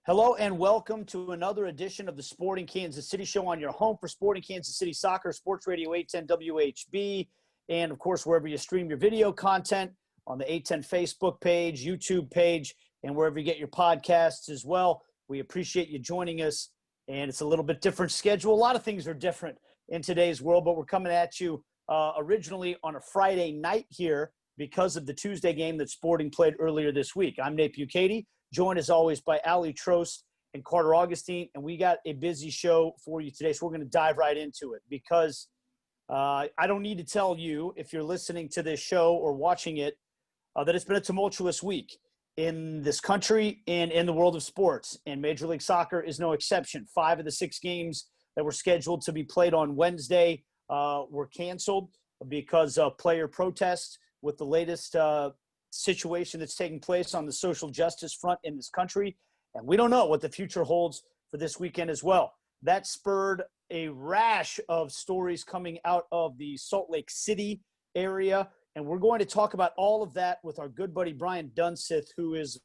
Hello and welcome to another edition of the Sporting Kansas City Show on your home for Sporting Kansas City Soccer, Sports Radio 810 WHB, and of course wherever you stream your video content on the 810 Facebook page, YouTube page, and wherever you get your podcasts as well. We appreciate you joining us, and it's a little bit different schedule. A lot of things are different in today's world, but we're coming at you originally on a Friday night here because of the Tuesday game that Sporting played earlier this week. I'm Nate Bukaty, joined as always by Trost and Carter Augustine, and we got a busy show for you today, so we're going to dive right into it because I don't need to tell you, if you're listening to this show or watching it, that it's been a tumultuous week in this country and in the world of sports, and Major League Soccer is no exception. 5 of the 6 games that were scheduled to be played on Wednesday were canceled because of player protests with the latest situation that's taking place on the social justice front in this country. And we don't know what the future holds for this weekend as well. That spurred a rash of stories coming out of the Salt Lake City area. And we're going to talk about all of that with our good buddy Brian Dunseth, who is,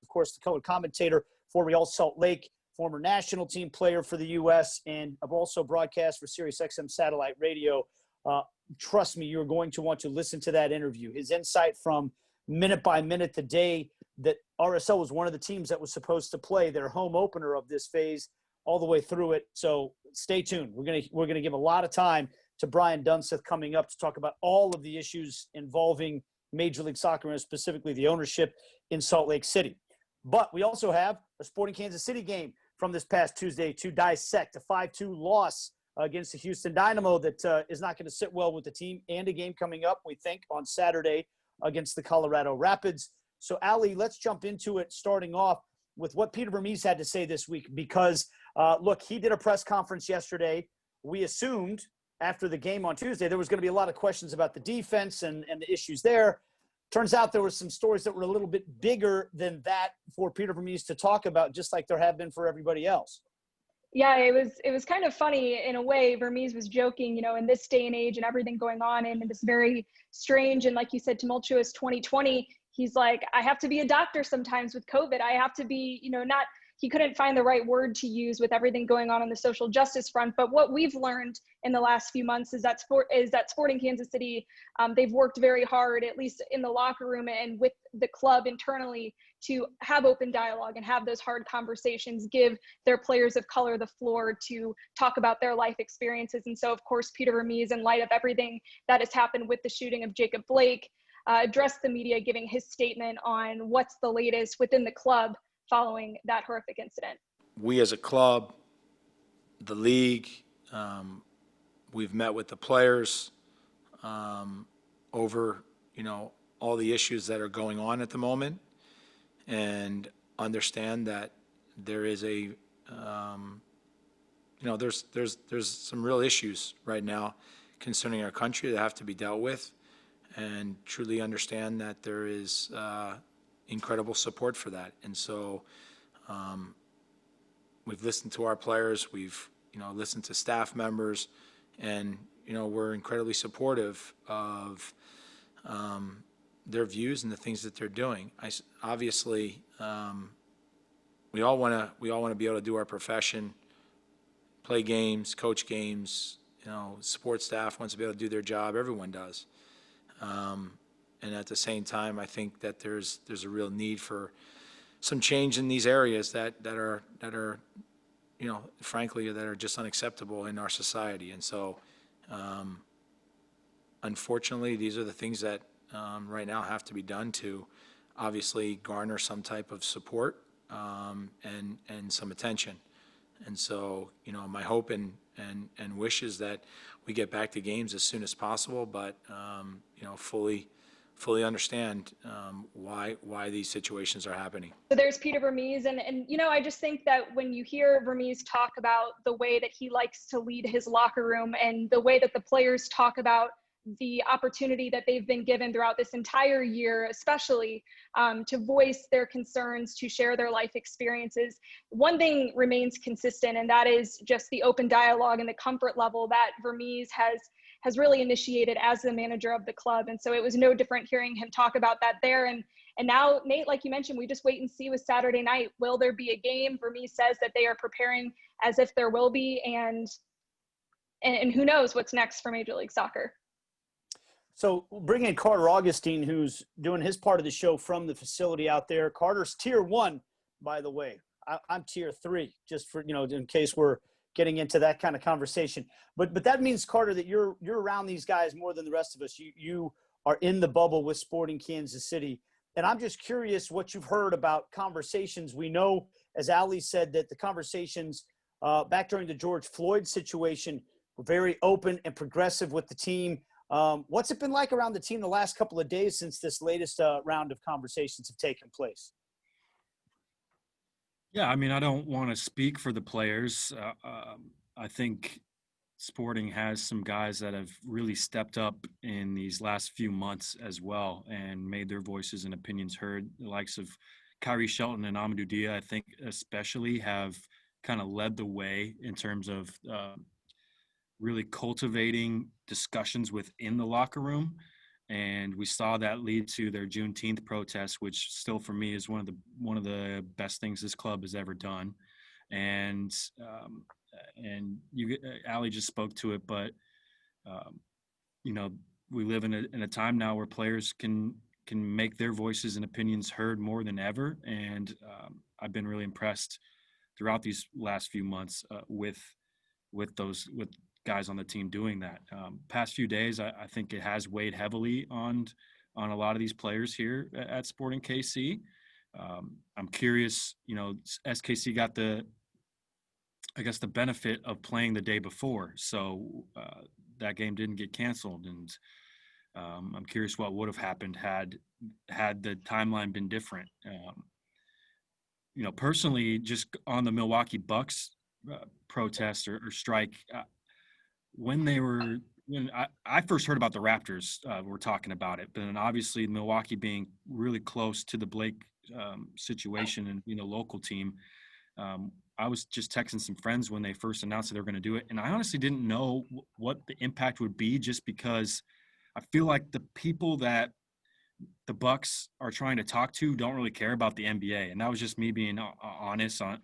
of course, the color commentator for Real Salt Lake, former national team player for the U.S., and I've also broadcast for SiriusXM Satellite Radio. Trust me, you're going to want to listen to that interview. His insight from minute by minute, the day that RSL was one of the teams that was supposed to play their home opener of this phase, all the way through it. So stay tuned. We're gonna give a lot of time to Brian Dunseth coming up to talk about all of the issues involving Major League Soccer and specifically the ownership in Salt Lake City. But we also have a Sporting Kansas City game from this past Tuesday to dissect, a 5-2 loss against the Houston Dynamo that is not going to sit well with the team, and a game coming up, we think, on Saturday against the Colorado Rapids. So, Ali, let's jump into it, starting off with what Peter Vermes had to say this week, because, look, he did a press conference yesterday. We assumed after the game on Tuesday there was going to be a lot of questions about the defense and the issues there. Turns out there were some stories that were a little bit bigger than that for Peter Vermes to talk about, just like there have been for everybody else. Yeah, it was kind of funny in a way. Vermes was joking, in this day and age and everything going on in this very strange and, like you said, tumultuous 2020. He's like, I have to be a doctor sometimes with COVID. I have to be, he couldn't find the right word to use with everything going on the social justice front. But what we've learned in the last few months is that Sporting Kansas City, they've worked very hard, at least in the locker room and with the club internally, to have open dialogue and have those hard conversations, give their players of color the floor to talk about their life experiences. And so, of course, Peter Vermes, in light of everything that has happened with the shooting of Jacob Blake, addressed the media, giving his statement on what's the latest within the club following that horrific incident. We as a club, the league, we've met with the players over, all the issues that are going on at the moment, and understand that there is there's some real issues right now concerning our country that have to be dealt with, and truly understand that there is incredible support for that. And so we've listened to our players, we've listened to staff members, and we're incredibly supportive of their views and the things that they're doing. Obviously, we all want to be able to do our profession, play games, coach games. Support staff wants to be able to do their job. Everyone does. And at the same time, I think that there's a real need for some change in these areas that are frankly, that are just unacceptable in our society. And so, unfortunately, these are the things that right now have to be done to obviously garner some type of support and some attention. And so, my hope and wish is that we get back to games as soon as possible, but fully understand why these situations are happening. So there's Peter Vermes, and I just think that when you hear Vermes talk about the way that he likes to lead his locker room and the way that the players talk about the opportunity that they've been given throughout this entire year, especially to voice their concerns, to share their life experiences, one thing remains consistent, and that is just the open dialogue and the comfort level that Vermes has really initiated as the manager of the club. And so it was no different hearing him talk about that there. And And now, Nate, like you mentioned, we just wait and see with Saturday night. Will there be a game? Vermes says that they are preparing as if there will be, and who knows what's next for Major League Soccer. So bring in Carter Augustine, who's doing his part of the show from the facility out there. Carter's tier 1, by the way. I'm tier 3, just for, in case we're getting into that kind of conversation. But that means, Carter, that you're around these guys more than the rest of us. You are in the bubble with Sporting Kansas City. And I'm just curious what you've heard about conversations. We know, as Ali said, that the conversations back during the George Floyd situation were very open and progressive with the team. What's it been like around the team the last couple of days since this latest round of conversations have taken place? Yeah, I mean, I don't want to speak for the players. I think Sporting has some guys that have really stepped up in these last few months as well and made their voices and opinions heard. The likes of Kyrie Shelton and Amadou Dia, I think especially, have kind of led the way in terms of really cultivating discussions within the locker room. And we saw that lead to their Juneteenth protest, which still for me is one of the best things this club has ever done. And Ali just spoke to it, but we live in a time now where players can make their voices and opinions heard more than ever. And I've been really impressed throughout these last few months with guys on the team doing that. Past few days, I think it has weighed heavily on a lot of these players here at Sporting KC. I'm curious, SKC got the benefit of playing the day before, so that game didn't get canceled, and I'm curious what would have happened had the timeline been different. Personally, just on the Milwaukee Bucks protest or strike, when I first heard about the Raptors, we're talking about it, but then obviously Milwaukee being really close to the Blake situation and being a local team, I was just texting some friends when they first announced that they were going to do it, and I honestly didn't know what the impact would be, just because I feel like the people that the Bucks are trying to talk to don't really care about the NBA, and that was just me being honest. I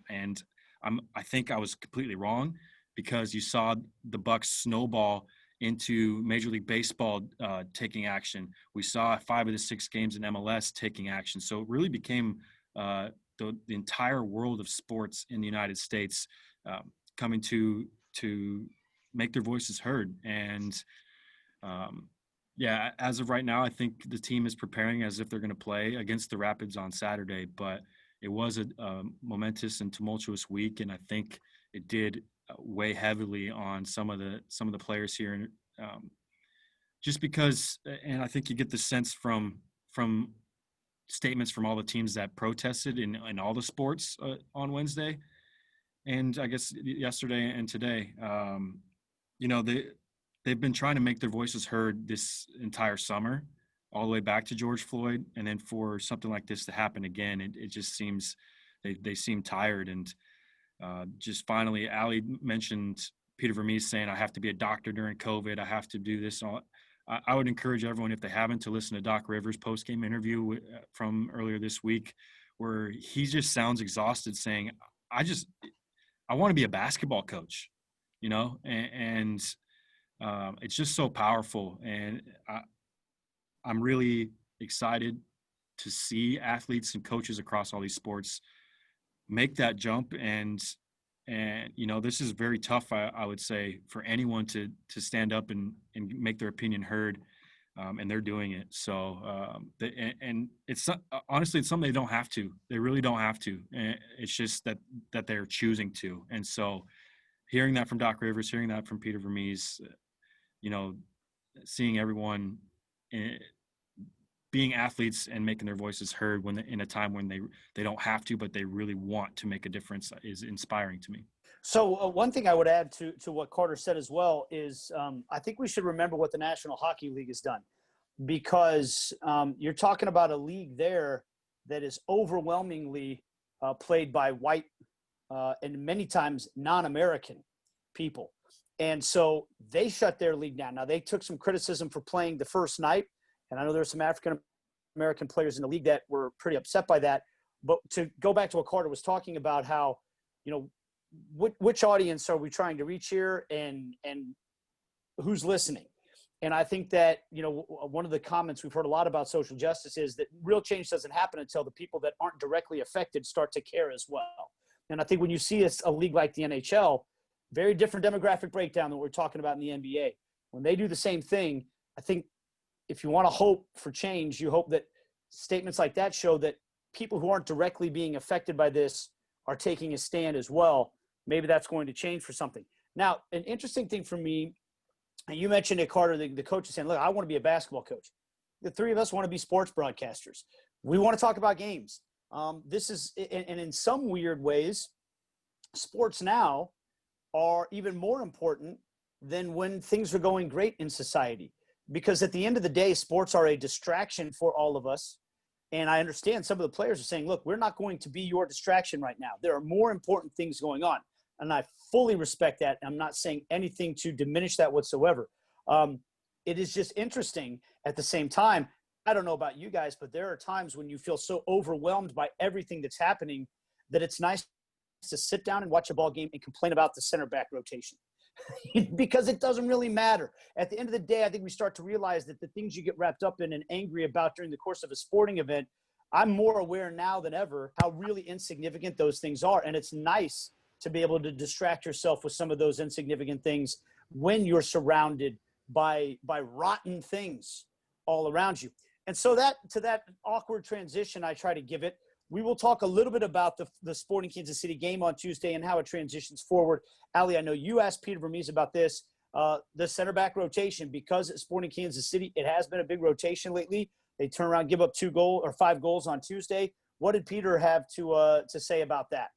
think I was completely wrong, because you saw the Bucks snowball into Major League Baseball taking action. We saw 5 of the 6 games in MLS taking action. So it really became the entire world of sports in the United States coming to make their voices heard. And as of right now, I think the team is preparing as if they're going to play against the Rapids on Saturday. But it was a momentous and tumultuous week, and I think it did weigh heavily on some of the players here, and just because, and I think you get the sense from statements from all the teams that protested in all the sports on Wednesday, and I guess yesterday and today, they've been trying to make their voices heard this entire summer, all the way back to George Floyd, and then for something like this to happen again, it just seems they seem tired. And just finally, Ali mentioned Peter Vermes saying, I have to be a doctor during COVID. I have to do this. I would encourage everyone, if they haven't, to listen to Doc Rivers' post-game interview from earlier this week, where he just sounds exhausted, saying, I want to be a basketball coach, and it's just so powerful. And I'm really excited to see athletes and coaches across all these sports make that jump. And this is very tough, I would say, for anyone to stand up and make their opinion heard, and they're doing it. So and it's honestly, it's something they don't have to. They really don't have to. It's just that they're choosing to. And so hearing that from Doc Rivers, hearing that from Peter Vermes, seeing everyone being athletes and making their voices heard in a time when they don't have to, but they really want to make a difference, is inspiring to me. So one thing I would add to what Carter said as well is I think we should remember what the National Hockey League has done, because you're talking about a league there that is overwhelmingly played by white and many times non-American people. And so they shut their league down. Now, they took some criticism for playing the first night, and I know there's some African American players in the league that were pretty upset by that. But to go back to what Carter was talking about, how, you know, which audience are we trying to reach here, and who's listening? And I think that, you know, one of the comments we've heard a lot about social justice is that real change doesn't happen until the people that aren't directly affected start to care as well. And I think when you see a league like the NHL, very different demographic breakdown than what we're talking about in the NBA. When they do the same thing, I think if you want to hope for change, you hope that statements like that show that people who aren't directly being affected by this are taking a stand as well. Maybe that's going to change for something. Now, an interesting thing for me, and you mentioned it, Carter, the coach is saying, look, I want to be a basketball coach. The three of us want to be sports broadcasters. We want to talk about games. This is, and in some weird ways, sports now are even more important than when things are going great in society. Because at the end of the day, sports are a distraction for all of us. And I understand some of the players are saying, look, we're not going to be your distraction right now. There are more important things going on. And I fully respect that. I'm not saying anything to diminish that whatsoever. It is just interesting at the same time. I don't know about you guys, but there are times when you feel so overwhelmed by everything that's happening that it's nice to sit down and watch a ball game and complain about the center back rotation. Because it doesn't really matter. At the end of the day, I think we start to realize that the things you get wrapped up in and angry about during the course of a sporting event, I'm more aware now than ever how really insignificant those things are. And it's nice to be able to distract yourself with some of those insignificant things when you're surrounded by rotten things all around you. And so that, to that awkward transition I try to give it, we will talk a little bit about the Sporting Kansas City game on Tuesday and how it transitions forward. Ali, I know you asked Peter Vermes about this, the center back rotation, because at Sporting Kansas City, it has been a big rotation lately. They turn around, give up 5 goals on Tuesday. What did Peter have to say about that?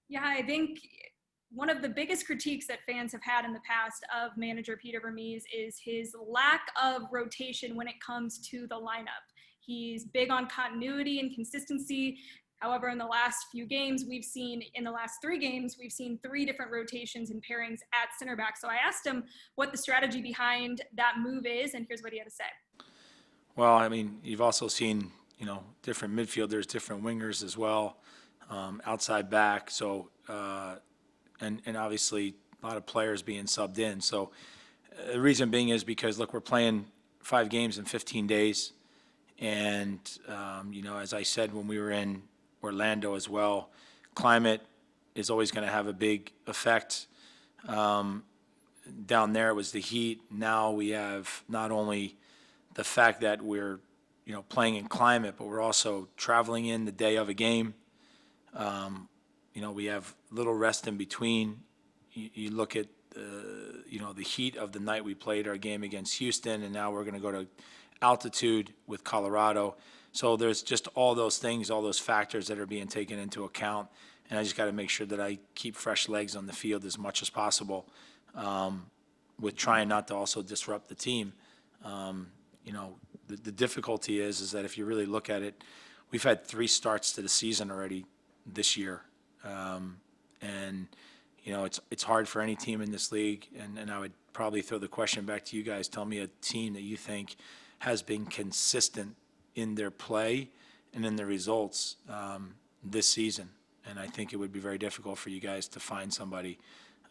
Yeah, I think one of the biggest critiques that fans have had in the past of manager Peter Vermes is his lack of rotation when it comes to the lineup. He's big on continuity and consistency. However, in the last few games, in the last 3 games, we've seen 3 different rotations and pairings at center back. So I asked him what the strategy behind that move is, and here's what he had to say. Well, I mean, you've also seen, you know, different midfielders, different wingers as well, outside back. So, and obviously a lot of players being subbed in. So the reason being is because, look, we're playing 5 games in 15 days. And, you know, as I said, when we were in Orlando as well, climate is always going to have a big effect. Down there it was the heat. Now we have not only the fact that we're, you know, playing in climate, but we're also traveling in the day of a game. You know, we have little rest in between. You look at, you know, the heat of the night we played our game against Houston, and now we're going to go to altitude with Colorado. So there's just all those things, all those factors that are being taken into account. And I just got to make sure that I keep fresh legs on the field as much as possible, with trying not to also disrupt the team. You know, the difficulty is that if you really look at it, we've had 3 starts to the season already this year. And, you know, it's hard for any team in this league. And I would probably throw the question back to you guys. Tell me a team that you think has been consistent in their play and in their results this season. And I think it would be very difficult for you guys to find somebody.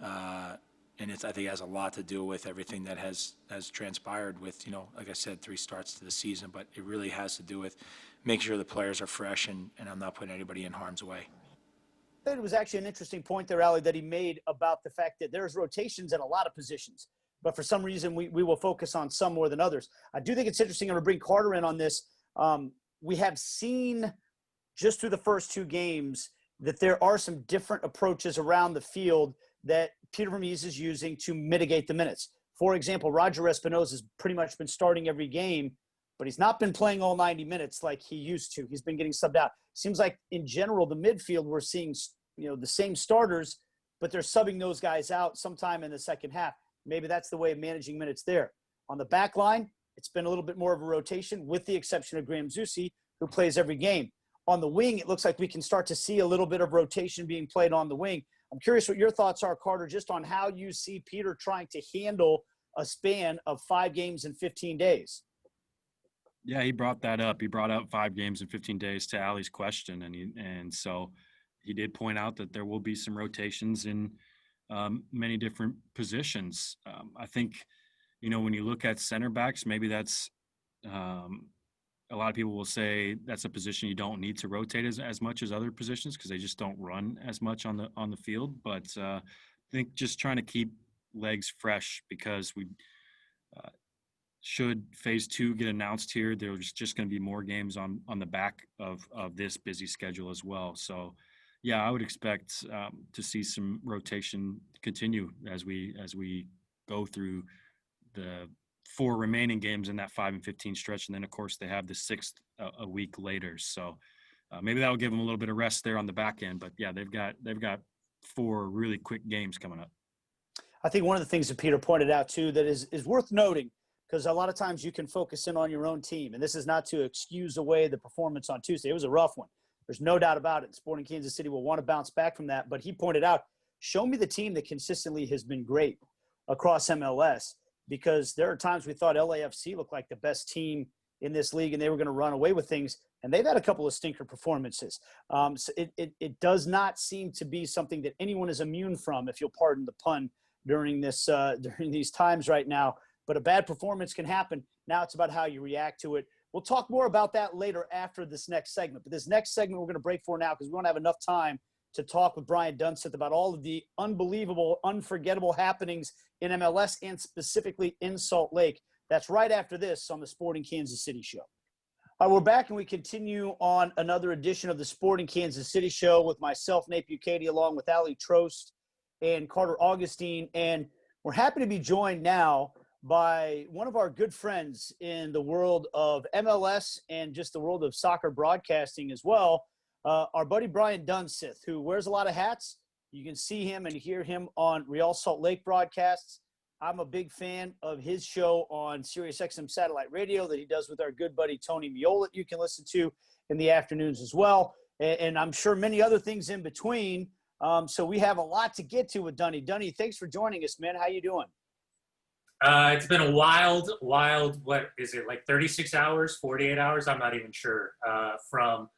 And I think it has a lot to do with everything that has transpired with, you know, like I said, 3 starts to the season. But it really has to do with making sure the players are fresh and I'm not putting anybody in harm's way. It was actually an interesting point there, Ali, that he made about the fact that there's rotations at a lot of positions. But for some reason, we will focus on some more than others. I do think it's interesting. I'm going to bring Carter in on this. We have seen just through the first 2 games that there are some different approaches around the field that Peter Vermes is using to mitigate the minutes. For example, Roger Espinoza has pretty much been starting every game, but he's not been playing all 90 minutes like he used to. He's been getting subbed out. Seems like in general, the midfield, we're seeing, you know, the same starters, but they're subbing those guys out sometime in the second half. Maybe that's the way of managing minutes there. On the back line, it's been a little bit more of a rotation with the exception of Graham Zusi, who plays every game. On the wing, it looks like we can start to see a little bit of rotation being played on the wing. I'm curious what your thoughts are, Carter, just on how you see Peter trying to handle a span of 5 games in 15 days. Yeah, he brought that up. He brought up 5 games in 15 days to Allie's question, and so he did point out that there will be some rotations in many different positions. I think, when you look at center backs, maybe that's a lot of people will say that's a position you don't need to rotate as much as other positions because they just don't run as much on the field. But I think just trying to keep legs fresh because we should phase 2 get announced here, there's just going to be more games on the back of this busy schedule as well. So, yeah, I would expect to see some rotation continue as we go through the 4 remaining games in that 5 and 15 stretch, and then of course they have the 6th a week later. So maybe that'll give them a little bit of rest there on the back end. But yeah, they've got 4 really quick games coming up. I think one of the things that Peter pointed out too that is worth noting, because a lot of times you can focus in on your own team, and this is not to excuse away the performance on Tuesday. It was a rough one. There's no doubt about it. Sporting Kansas City will want to bounce back from that. But he pointed out, show me the team that consistently has been great across MLS, because there are times we thought LAFC looked like the best team in this league and they were going to run away with things. And they've had a couple of stinker performances. So it does not seem to be something that anyone is immune from, if you'll pardon the pun, during these times right now. But a bad performance can happen. Now it's about how you react to it. We'll talk more about that later after this next segment. But this next segment we're going to break for now because we don't have enough time to talk with Brian Dunseth about all of the unbelievable, unforgettable happenings in MLS and specifically in Salt Lake. That's right after this on the Sporting Kansas City Show. All right, we're back and we continue on another edition of the Sporting Kansas City Show with myself, Nate Bukaty, along with Ali Trost and Carter Augustine. And we're happy to be joined now by one of our good friends in the world of MLS and just the world of soccer broadcasting as well, our buddy Brian Dunseth, who wears a lot of hats. You can see him and hear him on Real Salt Lake broadcasts. I'm a big fan of his show on SiriusXM satellite radio that he does with our good buddy Tony Miola you can listen to in the afternoons as well. And I'm sure many other things in between. So we have a lot to get to with Dunny. Dunny, thanks for joining us, man. How you doing? It's been a wild, what is it, like 36 hours, 48 hours? I'm not even sure. From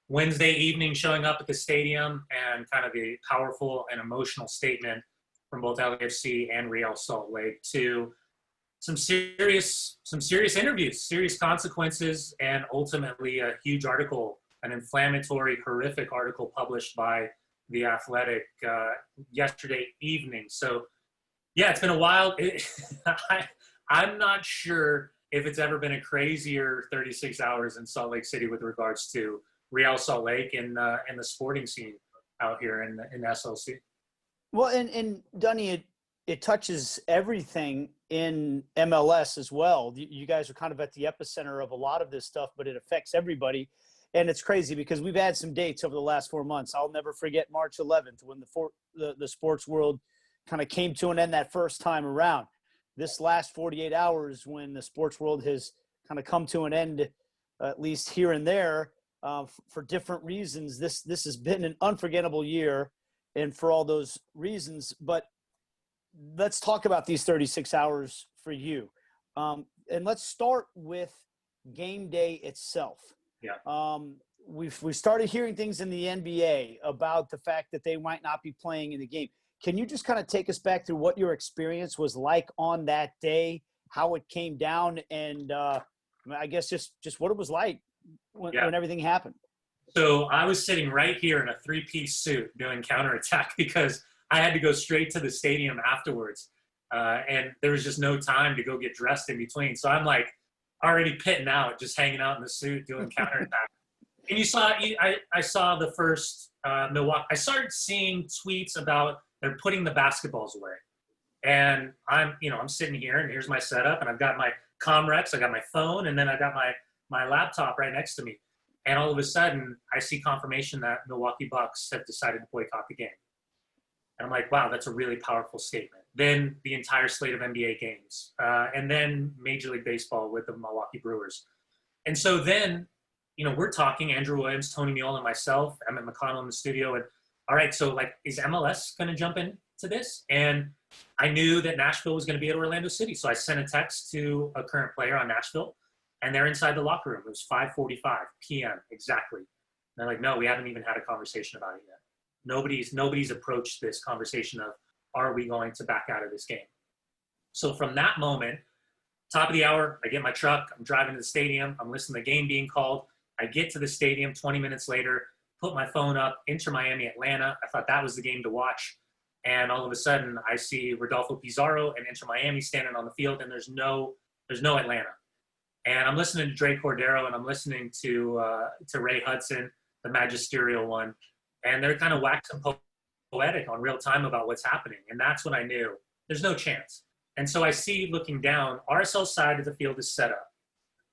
Wednesday evening showing up at the stadium and kind of the powerful and emotional statement from both LAFC and Real Salt Lake to some serious interviews, serious consequences, and ultimately a huge article, an inflammatory, horrific article published by The Athletic yesterday evening. So, yeah, it's been a while. I'm not sure if it's ever been a crazier 36 hours in Salt Lake City with regards to Real Salt Lake and the sporting scene out here in SLC. Well, and Dunny, it touches everything in MLS as well. You guys are kind of at the epicenter of a lot of this stuff, but it affects everybody. And it's crazy because we've had some dates over the last 4 months. I'll never forget March 11th when the sports world kind of came to an end that first time around. This last 48 hours when the sports world has kind of come to an end, at least here and there, for different reasons. This has been an unforgettable year, and for all those reasons. But let's talk about these 36 hours for you. And let's start with game day itself. Yeah. We've started hearing things in the NBA about the fact that they might not be playing in the game. Can you just kind of take us back through what your experience was like on that day, how it came down, and I guess just what it was like when everything happened? So I was sitting right here in a 3-piece suit doing counterattack because I had to go straight to the stadium afterwards. And there was just no time to go get dressed in between. So I'm like already pitting out, just hanging out in the suit doing counterattack. And I saw the first Milwaukee. I started seeing tweets about they're putting the basketballs away. And I'm sitting here and here's my setup and I've got my Comrex, I got my phone, and then I got my laptop right next to me. And all of a sudden I see confirmation that Milwaukee Bucks have decided to boycott the game. And I'm like, wow, that's a really powerful statement. Then the entire slate of NBA games, and then Major League Baseball with the Milwaukee Brewers. And so then, we're talking, Andrew Williams, Tony Miola, and myself, Emmett McConnell in the studio. And all right, so is MLS going to jump into this? And I knew that Nashville was going to be at Orlando City. So I sent a text to a current player on Nashville. And they're inside the locker room. It was 5:45 p.m. exactly. And they're like, no, we haven't even had a conversation about it yet. Nobody's approached this conversation of, are we going to back out of this game? So from that moment, top of the hour, I get my truck, I'm driving to the stadium, I'm listening to the game being called. I get to the stadium 20 minutes later, put my phone up, Inter Miami, Atlanta. I thought that was the game to watch. And all of a sudden I see Rodolfo Pizarro and Inter Miami standing on the field, and there's no Atlanta. And I'm listening to Dre Cordero, and I'm listening to Ray Hudson, the magisterial one. And they're kind of waxing poetic on real time about what's happening. And that's when I knew there's no chance. And so I see, looking down, RSL side of the field is set up.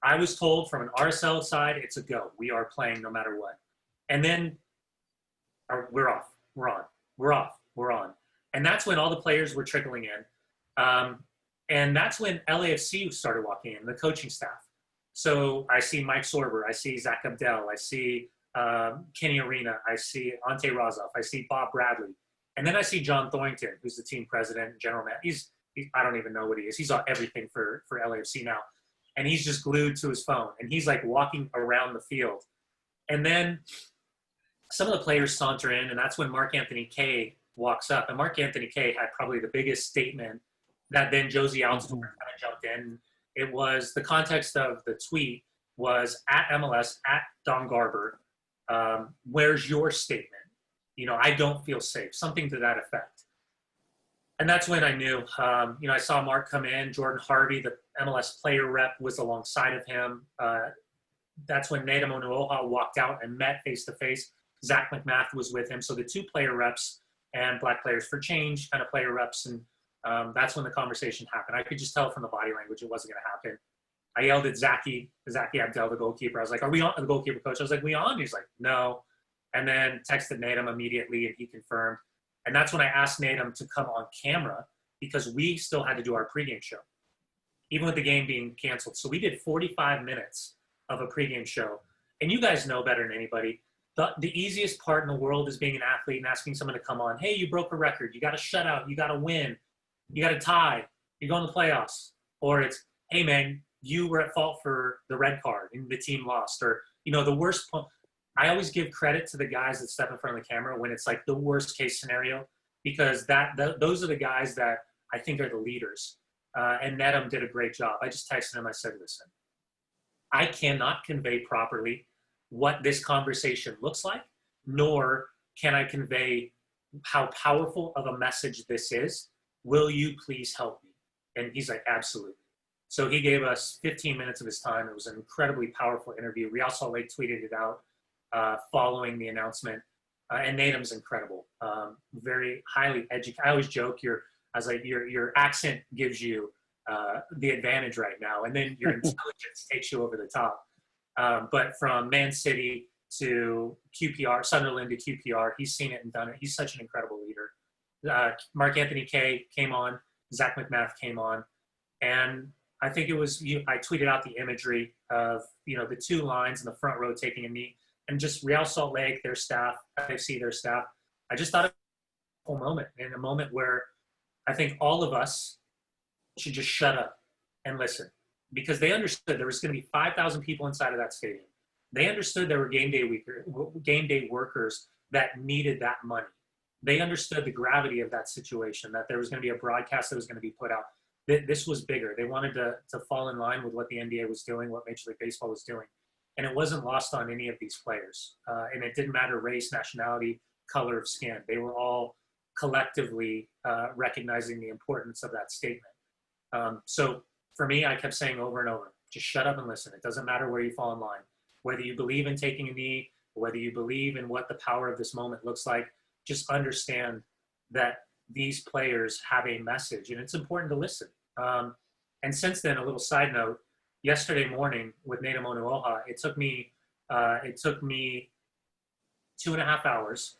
I was told from an RSL side, it's a go. We are playing no matter what. And then we're off. We're on. We're off. We're on. And that's when all the players were trickling in. And that's when LAFC started walking in, the coaching staff. So I see Mike Sorber. I see Zach Abdel. I see Kenny Arena. I see Ante Razov. I see Bob Bradley. And then I see John Thornton, who's the team president, general manager. I don't even know what he is. He's on everything for LAFC now. And he's just glued to his phone. And he's like walking around the field. And then some of the players saunter in, and that's when Mark Anthony Kaye walks up. And Mark Anthony Kaye had probably the biggest statement that then Josie Altidore kind of jumped in. It was, the context of the tweet was at MLS, at Don Garber, where's your statement? I don't feel safe, something to that effect. And that's when I knew, I saw Mark come in, Jordan Harvey, the MLS player rep, was alongside of him. That's when Nate Bukaty walked out and met face-to-face. Zach McMath was with him. So the two player reps and Black Players for Change kind of player reps. And that's when the conversation happened. I could just tell from the body language it wasn't going to happen. I yelled at Zaki Abdel, the goalkeeper. I was like, are we on? The goalkeeper coach. I was like, we on? He's like, no. And then texted Natum immediately, and he confirmed. And that's when I asked Natum to come on camera, because we still had to do our pregame show, even with the game being canceled. So we did 45 minutes of a pregame show. And you guys know better than anybody, the easiest part in the world is being an athlete and asking someone to come on. Hey, you broke a record. You got a shutout. You got to win. You got to tie. You're going to the playoffs. Or it's, hey, man, you were at fault for the red card and the team lost. Or, the worst I always give credit to the guys that step in front of the camera when it's like the worst case scenario, because those are the guys that I think are the leaders. And Nedum did a great job. I just texted him. I said, listen, I cannot convey properly what this conversation looks like, nor can I convey how powerful of a message this is. Will you please help me? And he's like, absolutely. So he gave us 15 minutes of his time. It was an incredibly powerful interview. Real Salt Lake tweeted it out following the announcement. And Natum's incredible. Very highly educated. I always joke, your accent gives you the advantage right now, and then your intelligence takes you over the top. But from Man City to QPR, Sunderland to QPR, he's seen it and done it. He's such an incredible leader. Mark Anthony Kaye came on, Zach McMath came on, and I think it was I tweeted out the imagery of the two lines in the front row taking a knee, and just Real Salt Lake, their staff, LAFC, their staff. I just thought it was a whole moment, and a moment where I think all of us should just shut up and listen, because they understood there was going to be 5,000 people inside of that stadium. They understood there were game day workers that needed that money. They understood the gravity of that situation, that there was going to be a broadcast that was going to be put out. This was bigger. They wanted to fall in line with what the NBA was doing, what Major League Baseball was doing. And it wasn't lost on any of these players. And it didn't matter race, nationality, color of skin. They were all collectively recognizing the importance of that statement. So for me, I kept saying over and over, just shut up and listen. It doesn't matter where you fall in line. Whether you believe in taking a knee, whether you believe in what the power of this moment looks like, just understand that these players have a message, and it's important to listen. And since then, a little side note, yesterday morning with Nate Bukaty, it took me 2.5 hours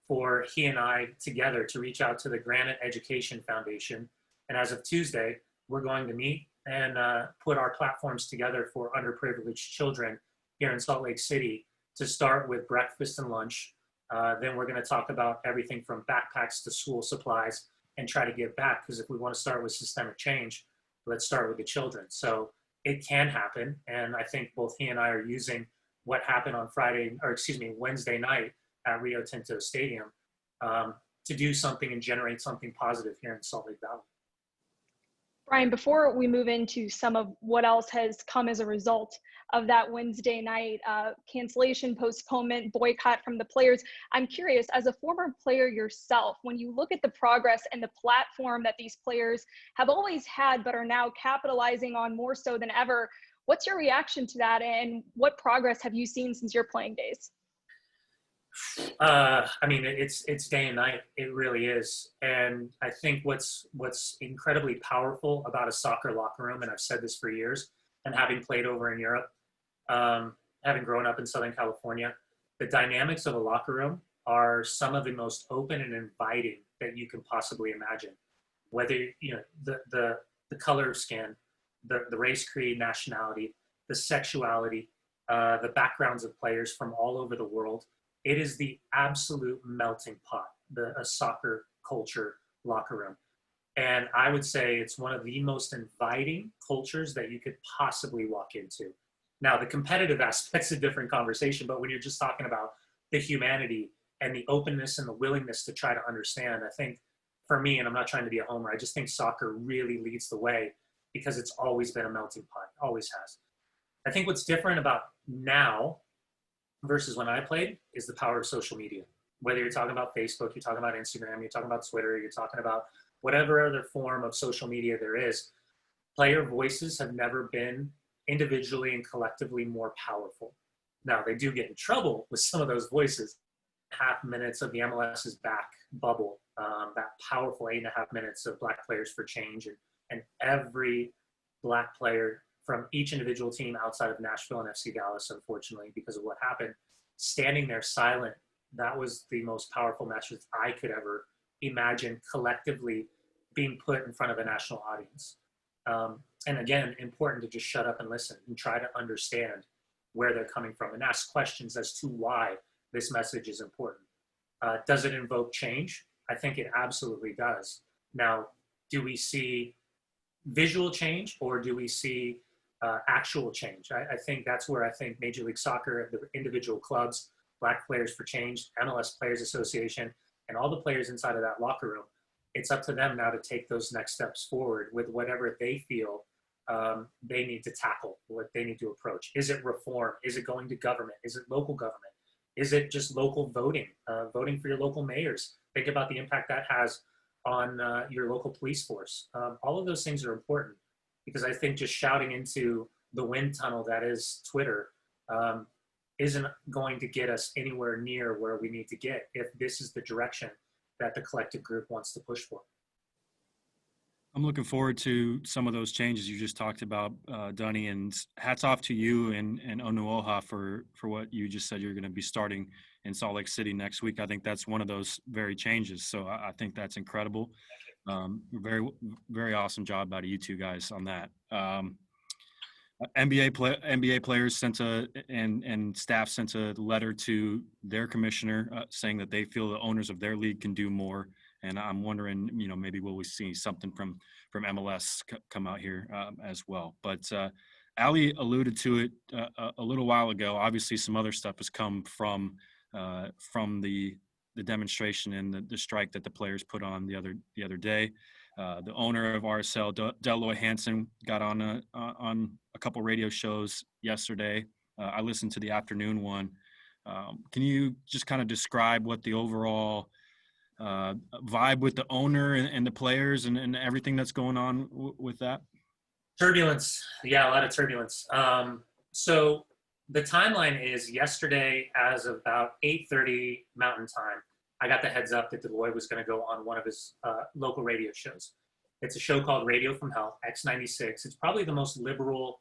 for he and I together to reach out to the Granite Education Foundation. And as of Tuesday, we're going to meet and put our platforms together for underprivileged children here in Salt Lake City, to start with breakfast and lunch. Then we're going to talk about everything from backpacks to school supplies and try to give back. Because if we want to start with systemic change, let's start with the children. So it can happen. And I think both he and I are using what happened on Wednesday night at Rio Tinto Stadium to do something and generate something positive here in Salt Lake Valley. Brian, before we move into some of what else has come as a result of that Wednesday night cancellation, postponement, boycott from the players, I'm curious, as a former player yourself, when you look at the progress and the platform that these players have always had but are now capitalizing on more so than ever, what's your reaction to that, and what progress have you seen since your playing days? I mean, it's day and night. It really is. And I think what's incredibly powerful about a soccer locker room, and I've said this for years, and having played over in Europe, having grown up in Southern California, the dynamics of a locker room are some of the most open and inviting that you can possibly imagine. Whether, the color of skin, the race, creed, nationality, the sexuality, the backgrounds of players from all over the world. It is the absolute melting pot, a soccer culture locker room. And I would say it's one of the most inviting cultures that you could possibly walk into. Now, the competitive aspect's a different conversation, but when you're just talking about the humanity and the openness and the willingness to try to understand, I think for me, and I'm not trying to be a homer, I just think soccer really leads the way because it's always been a melting pot, always has. I think what's different about now versus when I played is the power of social media. Whether you're talking about Facebook, you're talking about Instagram, you're talking about Twitter, you're talking about whatever other form of social media there is, player voices have never been individually and collectively more powerful. Now, they do get in trouble with some of those voices. 8.5 minutes of the MLS's back bubble, that powerful 8.5 minutes of Black Players for Change, and every Black player from each individual team outside of Nashville and FC Dallas, unfortunately, because of what happened, standing there silent, that was the most powerful message I could ever imagine collectively being put in front of a national audience. And again, important to just shut up and listen and try to understand where they're coming from and ask questions as to why this message is important. Does it invoke change? I think it absolutely does. Now, do we see visual change or do we see actual change? I think that's where I think Major League Soccer, the individual clubs, Black Players for Change, MLS Players Association, and all the players inside of that locker room, it's up to them now to take those next steps forward with whatever they feel they need to tackle, what they need to approach. Is it reform? Is it going to government? Is it local government? Is it just local voting, voting for your local mayors? Think about the impact that has on your local police force. All of those things are important because I think just shouting into the wind tunnel that is Twitter isn't going to get us anywhere near where we need to get if this is the direction that the collective group wants to push for. I'm looking forward to some of those changes you just talked about, Dunny, and hats off to you and Onuoha for what you just said you're going to be starting in Salt Lake City next week. I think that's one of those very changes. So I think that's incredible. Very, very awesome job out of you two guys on that. NBA players sent and staff sent a letter to their commissioner saying that they feel the owners of their league can do more. And I'm wondering, maybe will we see something from MLS come out here as well. But Ali alluded to it a little while ago. Obviously, some other stuff has come from the demonstration and the strike that the players put on the other day. The owner of RSL, Dell Loy Hansen, got on a couple radio shows yesterday. I listened to the afternoon one. Can you just kind of describe what the overall vibe with the owner and the players and everything that's going on with that? Turbulence. Yeah, a lot of turbulence. So the timeline is yesterday as of about 8:30 Mountain Time, I got the heads up that Dell Loy was going to go on one of his local radio shows. It's a show called Radio from Hell, X96. It's probably the most liberal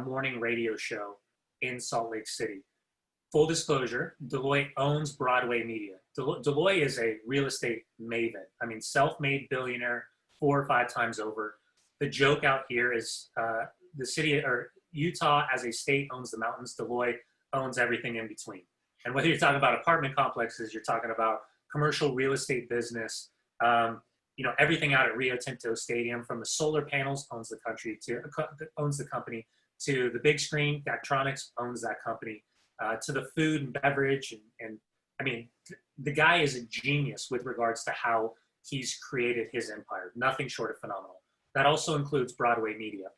morning radio show in Salt Lake City. Full disclosure, Dell Loy owns Broadway Media. Dell Loy is a real estate maven. I mean, self-made billionaire 4 or 5 times over. The joke out here is the city or Utah as a state owns the mountains. Dell Loy owns everything in between. And whether you're talking about apartment complexes, you're talking about commercial real estate business, everything out at Rio Tinto Stadium, from the solar panels, owns the company, to the big screen, Daktronics owns that company, to the food and beverage. And I mean, the guy is a genius with regards to how he's created his empire. Nothing short of phenomenal. That also includes Broadway Media.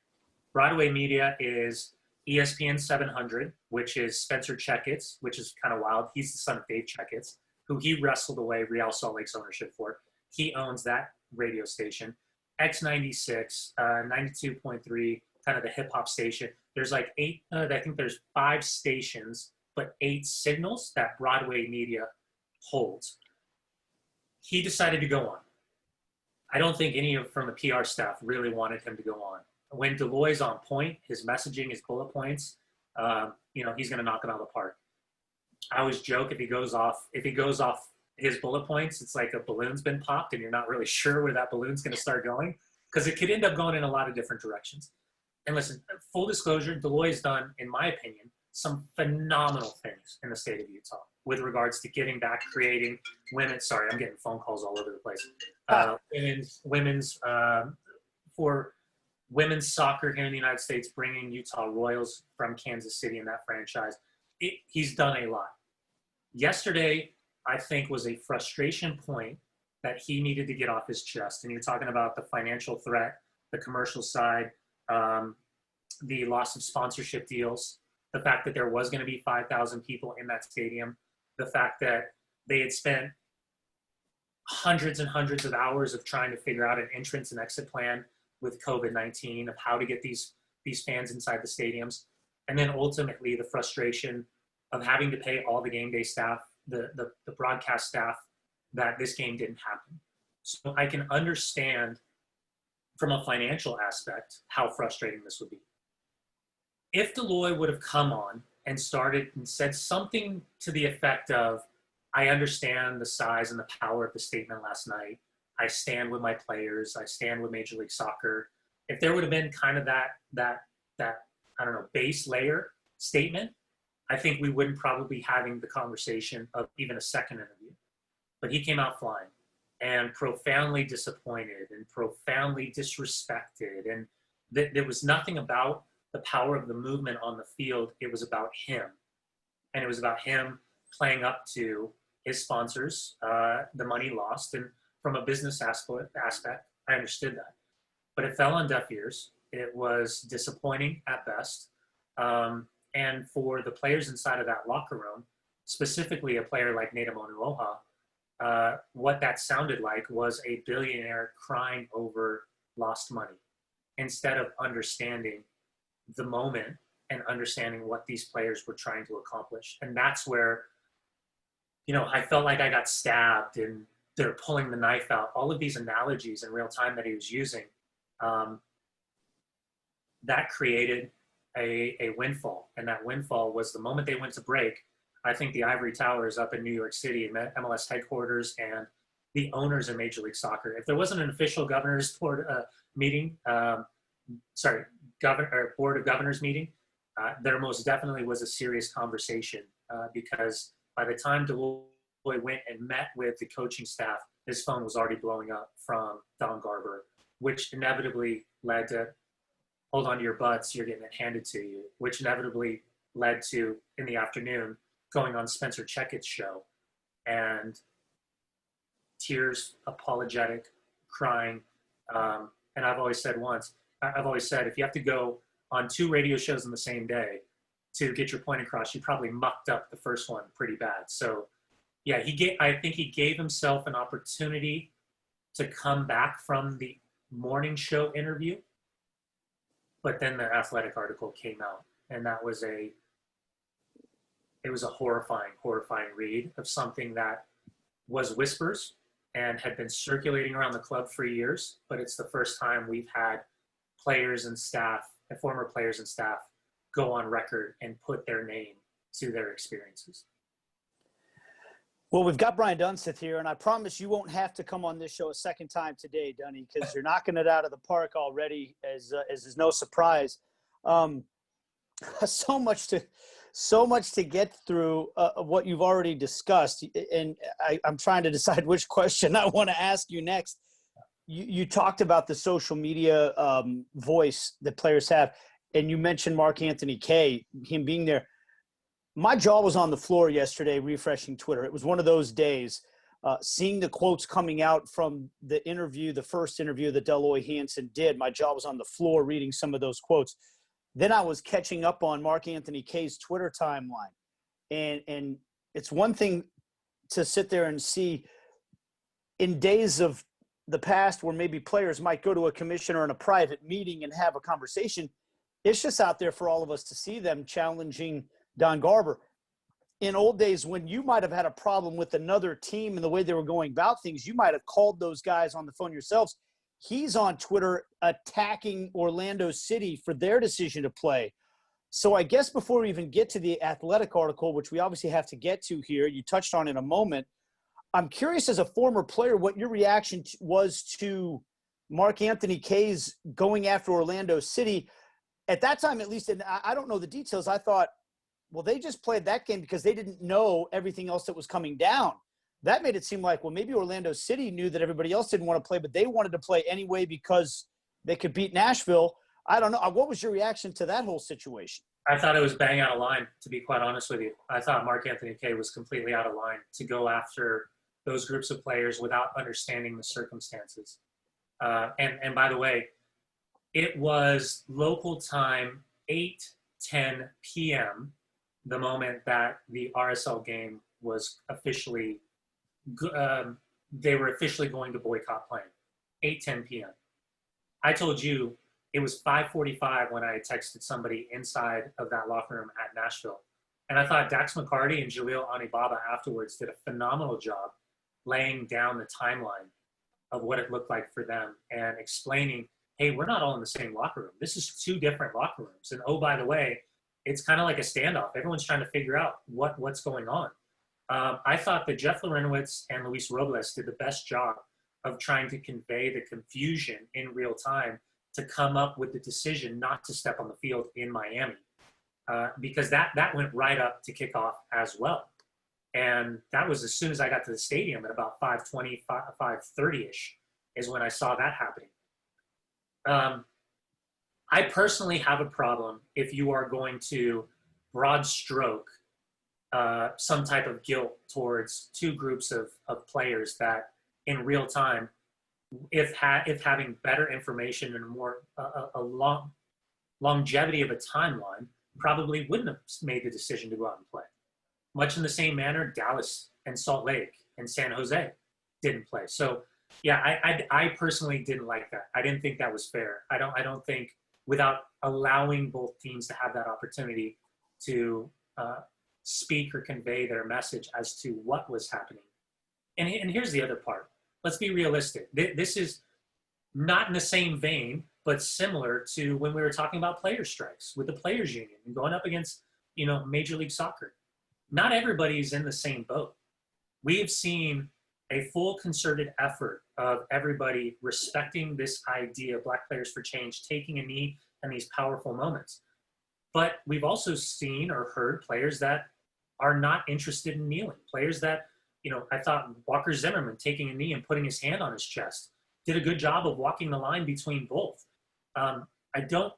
Broadway Media is ESPN 700, which is Spencer Checketts, which is kind of wild. He's the son of Dave Checketts, who he wrestled away Real Salt Lake's ownership for. He owns that radio station. X96, 92.3, kind of the hip hop station. There's like I think there's 5 stations, but 8 signals that Broadway Media holds. He decided to go on. I don't think any from the PR staff really wanted him to go on. When Dell Loy's on point, his messaging, his bullet points, he's going to knock it out of the park. I always joke if he goes off his bullet points, it's like a balloon's been popped and you're not really sure where that balloon's going to start going, because it could end up going in a lot of different directions. And listen, full disclosure, Dell Loy has done, in my opinion, some phenomenal things in the state of Utah with regards to giving back, creating women's, sorry, I'm getting phone calls all over the place. For women's soccer here in the United States, bringing Utah Royals from Kansas City in that franchise. He's done a lot. Yesterday, I think, was a frustration point that he needed to get off his chest. And you're talking about the financial threat, the commercial side, the loss of sponsorship deals, the fact that there was going to be 5,000 people in that stadium, the fact that they had spent hundreds and hundreds of hours of trying to figure out an entrance and exit plan with COVID-19 of how to get these fans inside the stadiums. And then ultimately the frustration of having to pay all the game day staff, the broadcast staff, that this game didn't happen. So I can understand from a financial aspect how frustrating this would be. If Dell Loy would have come on and started and said something to the effect of, I understand the size and the power of the statement last night. I stand with my players. I stand with Major League Soccer. If there would have been kind of that I don't know, base layer statement, I think we wouldn't probably be having the conversation of even a second interview. But he came out flying and profoundly disappointed and profoundly disrespected. And there was nothing about the power of the movement on the field. It was about him. And it was about him playing up to his sponsors, the money lost. And from a business aspect, I understood that. But it fell on deaf ears. It was disappointing at best. And for the players inside of that locker room, specifically a player like Nate Bukaty, what that sounded like was a billionaire crying over lost money instead of understanding the moment and understanding what these players were trying to accomplish. And that's where, I felt like I got stabbed and they're pulling the knife out. All of these analogies in real time that he was using, that created a windfall. And that windfall was the moment they went to break. I think the ivory towers up in New York City, MLS headquarters, and the owners in Major League Soccer. If there wasn't an official governor's board meeting, board of governors meeting, there most definitely was a serious conversation because by the time Dell Loy went and met with the coaching staff, his phone was already blowing up from Don Garber, which inevitably led to, hold on to your butts, you're getting it handed to you, which inevitably led to, in the afternoon, going on Spencer Checketts' show and tears, apologetic, crying. And I've always said if you have to go on 2 radio shows in the same day to get your point across, you probably mucked up the first one pretty bad. So yeah, I think he gave himself an opportunity to come back from the morning show interview, but then the Athletic article came out, and that was it was a horrifying read of something that was whispers and had been circulating around the club for years, but it's the first time we've had players and staff, and former players and staff, go on record and put their name to their experiences. Well, we've got Brian Dunseth here, and I promise you won't have to come on this show a second time today, Dunny, because you're knocking it out of the park already, as is no surprise. So much to get through what you've already discussed, and I'm trying to decide which question I want to ask you next. you talked about the social media voice that players have, and you mentioned Mark Anthony Kaye, him being there. My jaw was on the floor yesterday refreshing Twitter. It was one of those days, seeing the quotes coming out from the interview, the first interview that Dell Loy Hansen did. My jaw was on the floor reading some of those quotes. Then I was catching up on Mark Anthony Kaye's Twitter timeline. And it's one thing to sit there and see in days of the past where maybe players might go to a commissioner in a private meeting and have a conversation. It's just out there for all of us to see them challenging Don Garber. In old days, when you might have had a problem with another team and the way they were going about things, you might have called those guys on the phone yourselves. He's on Twitter attacking Orlando City for their decision to play. So I guess before we even get to the Athletic article, which we obviously have to get to here, you touched on in a moment, I'm curious as a former player what your reaction was to Mark Anthony Kaye's going after Orlando City. At that time, at least, and I don't know the details, I thought, well, they just played that game because they didn't know everything else that was coming down. That made it seem like, well, maybe Orlando City knew that everybody else didn't want to play, but they wanted to play anyway because they could beat Nashville. I don't know. What was your reaction to that whole situation? I thought it was bang out of line, to be quite honest with you. I thought Mark Anthony Kaye was completely out of line to go after those groups of players without understanding the circumstances. And by the way, it was local time, 8:10 p.m., the moment that the RSL game was officially, they were officially going to boycott playing, 8:10 p.m. I told you it was 5:45 when I texted somebody inside of that locker room at Nashville. And I thought Dax McCarty and Jaleel Anibaba afterwards did a phenomenal job laying down the timeline of what it looked like for them and explaining, hey, we're not all in the same locker room. This is two different locker rooms. And oh, by the way, it's kind of like a standoff. Everyone's trying to figure out what's going on. I thought that Jeff Larinowitz and Luis Robles did the best job of trying to convey the confusion in real time to come up with the decision not to step on the field in Miami, because that went right up to kickoff as well. And that was as soon as I got to the stadium at about 5:20, 5:30-ish is when I saw that happening. I personally have a problem if you are going to broad stroke some type of guilt towards two groups of players that in real time, if having better information and a longevity of a timeline, probably wouldn't have made the decision to go out and play. Much in the same manner, Dallas and Salt Lake and San Jose didn't play. So yeah, I personally didn't like that. I didn't think that was fair. I don't think, without allowing both teams to have that opportunity to speak or convey their message as to what was happening. And here's the other part. Let's be realistic. This is not in the same vein, but similar to when we were talking about player strikes with the players union and going up against, Major League Soccer. Not everybody's in the same boat. We have seen a full concerted effort of everybody respecting this idea of Black Players for Change, taking a knee in these powerful moments. But we've also seen or heard players that are not interested in kneeling, players that, I thought Walker Zimmerman taking a knee and putting his hand on his chest did a good job of walking the line between both. I don't,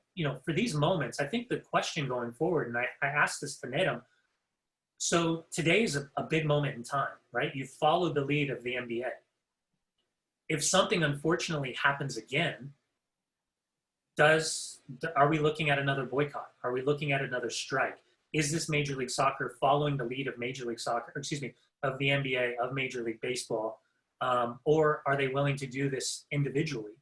for these moments, I think the question going forward, and I asked this to Nate, so today is a big moment in time, right? You followed the lead of the NBA. If something unfortunately happens again, are we looking at another boycott? Are we looking at another strike? Is this Major League Soccer following the lead of Major League Soccer, of the NBA, of Major League Baseball? Or are they willing to do this individually?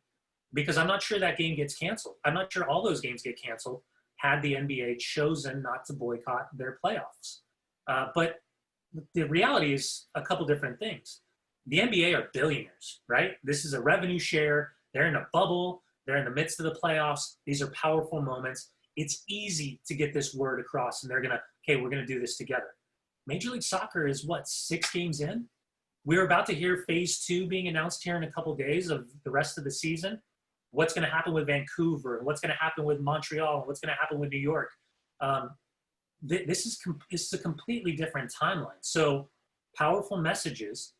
Because I'm not sure that game gets canceled. I'm not sure all those games get canceled had the NBA chosen not to boycott their playoffs. But the reality is a couple different things. The NBA are billionaires, right? This is a revenue share. They're in a bubble. They're in the midst of the playoffs. These are powerful moments. It's easy to get this word across, and they're going to, okay, we're going to do this together. Major League Soccer is 6 games in? We're about to hear phase 2 being announced here in a couple days of the rest of the season. What's going to happen with Vancouver? What's going to happen with Montreal? What's going to happen with New York? This is a completely different timeline. So powerful messages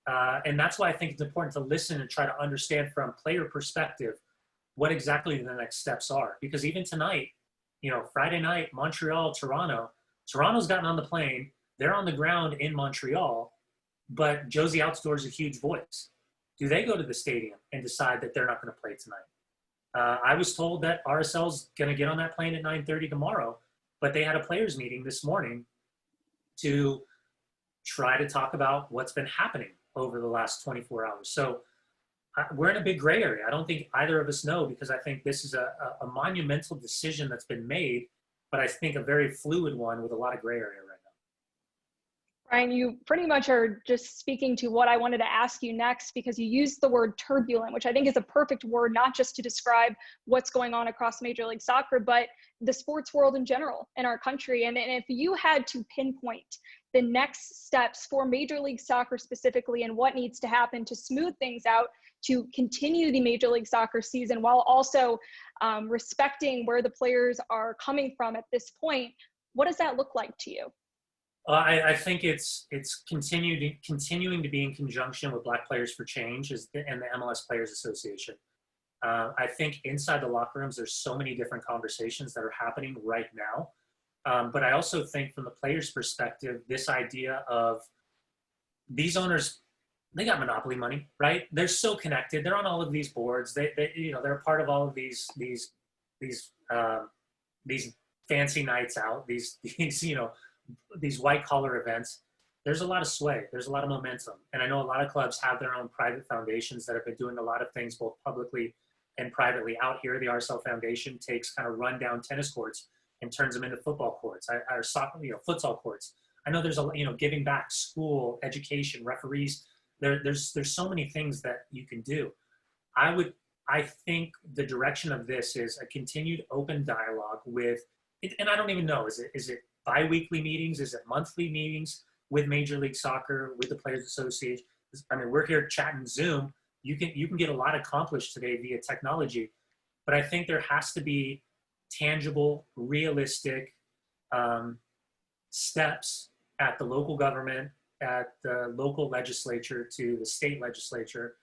And that's why I think it's important to listen and try to understand from player perspective what exactly the next steps are. Because even tonight, Friday night, Montreal, Toronto's gotten on the plane. They're on the ground in Montreal, but Josie Altidore is a huge voice. Do they go to the stadium and decide that they're not going to play tonight? I was told that RSL's going to get on that plane at 9:30 tomorrow, but they had a players meeting this morning to try to talk about what's been happening over the last 24 hours. So we're in a big gray area. I don't think either of us know, because I think this is a monumental decision that's been made, but I think a very fluid one with a lot of gray area right now. Brian, you pretty much are just speaking to what I wanted to ask you next, because you used the word turbulent, which I think is a perfect word, not just to describe what's going on across Major League Soccer, but the sports world in general in our country. And if you had to pinpoint the next steps for Major League Soccer specifically, and what needs to happen to smooth things out, to continue the Major League Soccer season while also respecting where the players are coming from at this point, what does that look like to you? I think it's continuing to be in conjunction with Black Players for Change and the MLS Players Association. I think inside the locker rooms, there's so many different conversations that are happening right now. But I also think from the players' perspective, this idea of these owners, they got monopoly money, right? They're so connected. They're on all of these boards. They're a part of all of these fancy nights out, these white collar events. There's a lot of sway. There's a lot of momentum. And I know a lot of clubs have their own private foundations that have been doing a lot of things both publicly and privately. Out here, the RSL Foundation takes kind of rundown tennis courts and turns them into football courts, or soccer, futsal courts. I know there's giving back, school, education, referees. There's so many things that you can do. I think the direction of this is a continued open dialogue with, and I don't even know, is it bi-weekly meetings? Is it monthly meetings with Major League Soccer, with the Players Association? I mean, we're here chatting Zoom. You can get a lot accomplished today via technology, but I think there has to be tangible, realistic steps at the local government, at the local legislature, to the state legislature,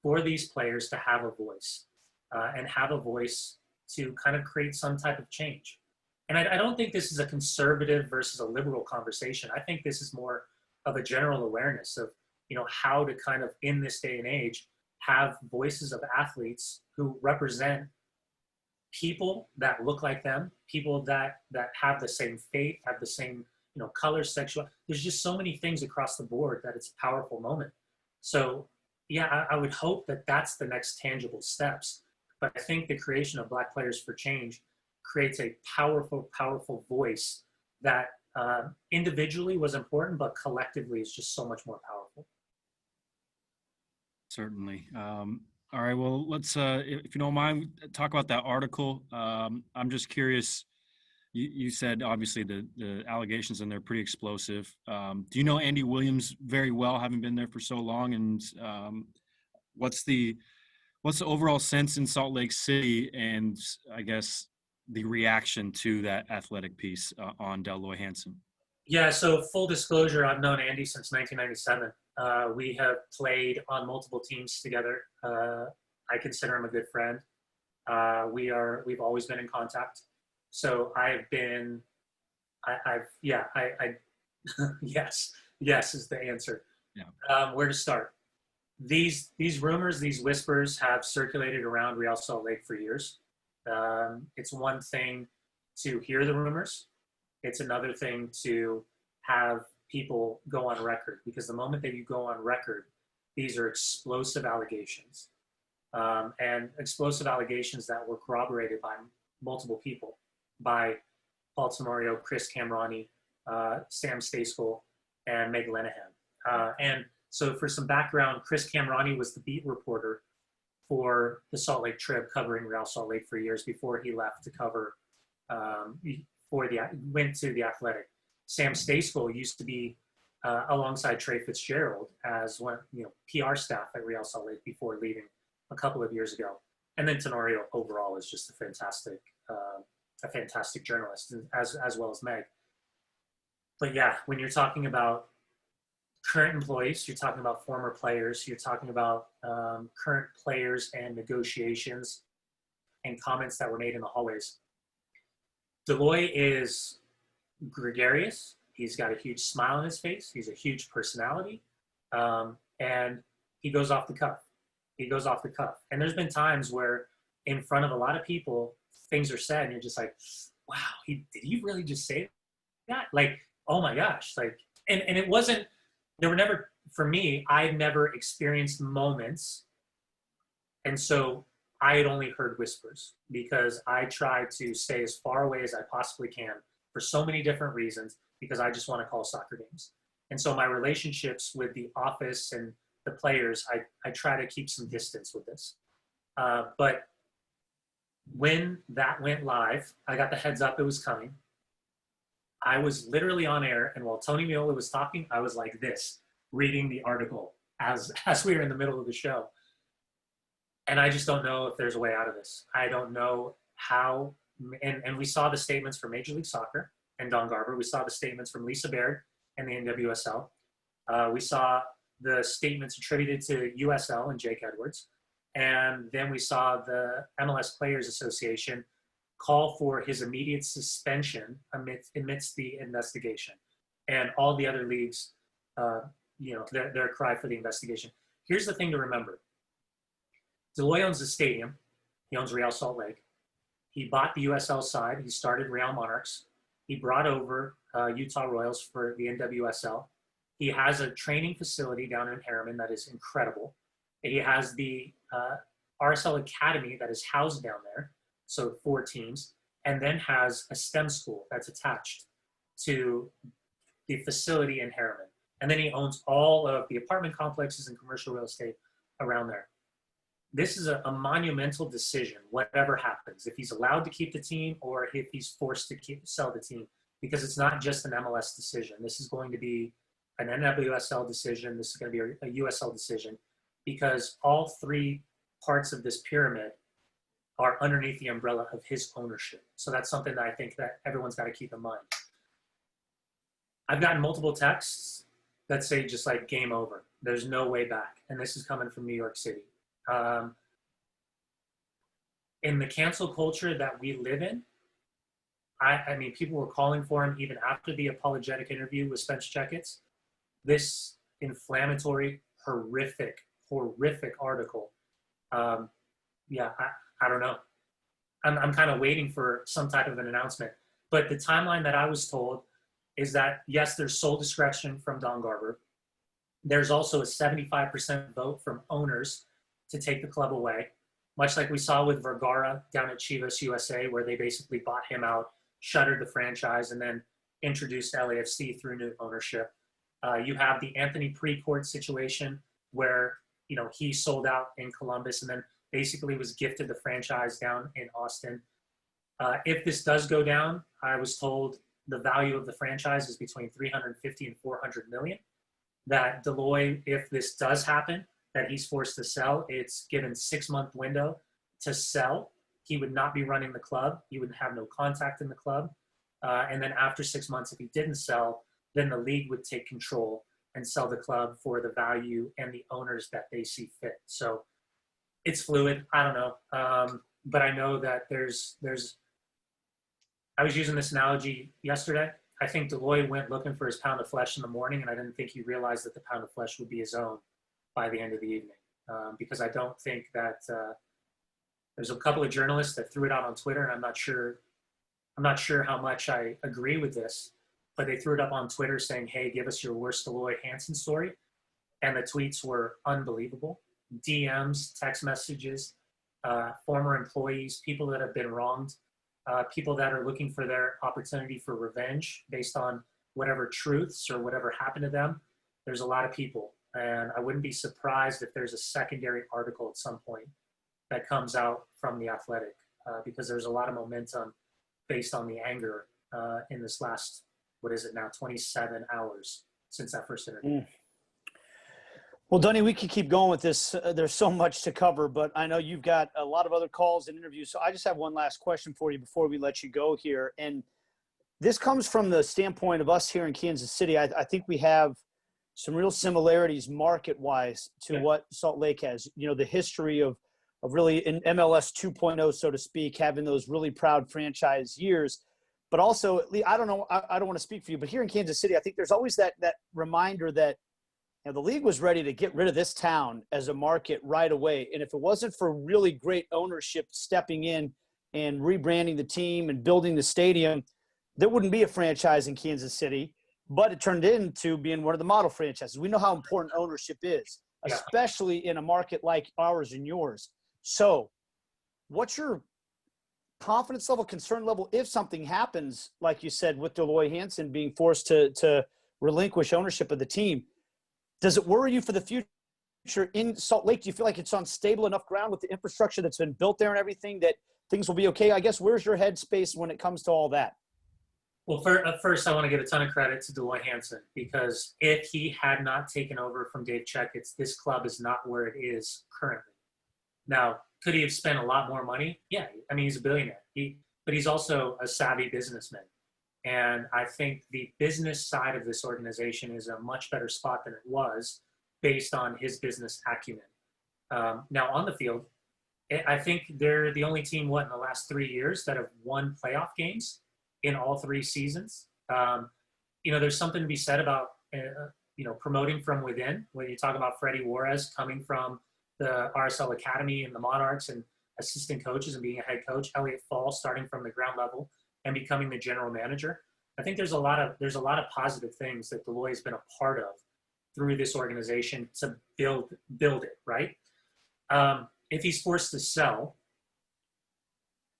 for these players to have a voice and have a voice to kind of create some type of change. And I don't think this is a conservative versus a liberal conversation. I think this is more of a general awareness of, how to kind of, in this day and age, have voices of athletes who represent people that look like them, people that have the same faith, have the same, color, sexual. There's just so many things across the board that it's a powerful moment. So yeah, I would hope that that's the next tangible steps. But I think the creation of Black Players for Change creates a powerful, powerful voice that individually was important, but collectively is just so much more powerful. Certainly. All right, well, let's, if you don't mind, talk about that article. I'm just curious, you said obviously the allegations in there are pretty explosive. Do you know Andy Williams very well, having been there for so long? And what's the overall sense in Salt Lake City, and I guess the reaction to that athletic piece on Dell Loy Hansen? Yeah, so full disclosure, I've known Andy since 1997. We have played on multiple teams together. I consider him a good friend. We've always been in contact. So yes is the answer. Yeah. Where to start? These rumors, these whispers have circulated around Real Salt Lake for years. It's one thing to hear the rumors. It's another thing to have people go on record, because the moment that you go on record, these are explosive allegations, and explosive allegations that were corroborated by multiple people, by Paul Tenorio, Chris Camrani, Sam Stejskal, and Meg Lenehan. And so for some background, Chris Camrani was the beat reporter for the Salt Lake Trib, covering Real Salt Lake for years before he left to cover, went to the Athletic. Sam Stejskal used to be alongside Trey Fitzgerald as one, PR staff at Real Salt Lake before leaving a couple of years ago. And then Tenorio overall is just a fantastic journalist, as well as Meg. But yeah, when you're talking about current employees, you're talking about former players, you're talking about current players and negotiations and comments that were made in the hallways. Dell Loy is gregarious. He's got a huge smile on his face. He's a huge personality. And he goes off the cuff. He goes off the cuff. And there's been times where in front of a lot of people, things are said and you're just like, wow, did he really just say that? Like, oh my gosh. Like, and it wasn't, there were never, for me, I had never experienced moments. And so I had only heard whispers because I try to stay as far away as I possibly can for so many different reasons because I just want to call soccer games. And so my relationships with the office and the players, I try to keep some distance with this. But when that went live, I got the heads up it was coming. I was literally on air, and while Tony Meola was talking, I was like this, reading the article as we were in the middle of the show. And I just don't know if there's a way out of this. I don't know how, and we saw the statements from Major League Soccer and Don Garber. We saw the statements from Lisa Baird and the NWSL. We saw the statements attributed to USL and Jake Edwards. And then we saw the MLS Players Association call for his immediate suspension amidst the investigation. And all the other leagues, their cry for the investigation. Here's the thing to remember. Dell Loy owns the stadium. He owns Real Salt Lake. He bought the USL side. He started Real Monarchs. He brought over Utah Royals for the NWSL. He has a training facility down in Harriman that is incredible. He has the RSL Academy that is housed down there, so 4 teams, and then has a STEM school that's attached to the facility in Harriman. And then he owns all of the apartment complexes and commercial real estate around there. This is a monumental decision, whatever happens, if he's allowed to keep the team or if he's forced to sell the team, because it's not just an MLS decision. This is going to be an NWSL decision. This is going to be a USL decision, because all 3 parts of this pyramid are underneath the umbrella of his ownership. So that's something that I think that everyone's got to keep in mind. I've gotten multiple texts that say just like game over. There's no way back. And this is coming from New York City. In the cancel culture that we live in, I mean, people were calling for him even after the apologetic interview with Spence Checketts. This inflammatory, horrific article. I don't know. I'm kind of waiting for some type of an announcement. But the timeline that I was told is that, yes, there's sole discretion from Don Garber. There's also a 75% vote from owners to take the club away, much like we saw with Vergara down at Chivas USA, where they basically bought him out, shuttered the franchise, and then introduced LAFC through new ownership. You have the Anthony Precourt situation where, he sold out in Columbus and then basically was gifted the franchise down in Austin. If this does go down, I was told the value of the franchise is between 350 and 400 million. That Dell Loy, if this does happen, that he's forced to sell, it's given 6-month window to sell. He would not be running the club. He would have no contact in the club. And then after 6 months, if he didn't sell, then the league would take control and sell the club for the value and the owners that they see fit. So it's fluid. I don't know. But I know that there's, I was using this analogy yesterday. I think Dell Loy went looking for his pound of flesh in the morning, and I didn't think he realized that the pound of flesh would be his own by the end of the evening. Because I don't think that there's a couple of journalists that threw it out on Twitter, and I'm not sure how much I agree with this, but they threw it up on Twitter saying, hey, give us your worst Dell Loy Hansen story. And the tweets were unbelievable. DMs, text messages, former employees, people that have been wronged, people that are looking for their opportunity for revenge based on whatever truths or whatever happened to them. There's a lot of people. And I wouldn't be surprised if there's a secondary article at some point that comes out from The Athletic, because there's a lot of momentum based on the anger in this last, 27 hours since that first interview. Well, Dunny, we could keep going with this. There's so much to cover, but I know you've got a lot of other calls and interviews. So I just have one last question for you before we let you go here. And this comes from the standpoint of us here in Kansas City. I think we have some real similarities market-wise to what Salt Lake has. You know, the history of really in MLS 2.0, so to speak, having those really proud franchise years. But also, I don't know, I don't want to speak for you, but here in Kansas City, I think there's always that reminder that, you know, the league was ready to get rid of this town as a market right away. And if it wasn't for really great ownership stepping in and rebranding the team and building the stadium, there wouldn't be a franchise in Kansas City. But it turned into being one of the model franchises. We know how important ownership is, especially in a market like ours and yours. So what's your confidence level, concern level, if something happens, like you said, with Dell Loy Hansen being forced to relinquish ownership of the team? Does it worry you for the future in Salt Lake? Do you feel like it's on stable enough ground with the infrastructure that's been built there and everything that things will be okay? I guess, where's your headspace when it comes to all that? Well, first, I want to give a ton of credit to Dell Loy Hansen, because if he had not taken over from Dave Checketts, this club is not where it is currently. Now, could he have spent a lot more money? Yeah, I mean, he's a billionaire. But he's also a savvy businessman. And I think the business side of this organization is a much better spot than it was based on his business acumen. Now, on the field, I think they're the only team, in the last 3 years that have won playoff games in all 3 seasons. You know, there's something to be said about, you know, promoting from within. When you talk about Freddie Juarez coming from the RSL Academy and the Monarchs and assistant coaches and being a head coach, Elliot Fall starting from the ground level and becoming the general manager. I think there's a lot of positive things that Dell Loy has been a part of through this organization to build it, right? If he's forced to sell,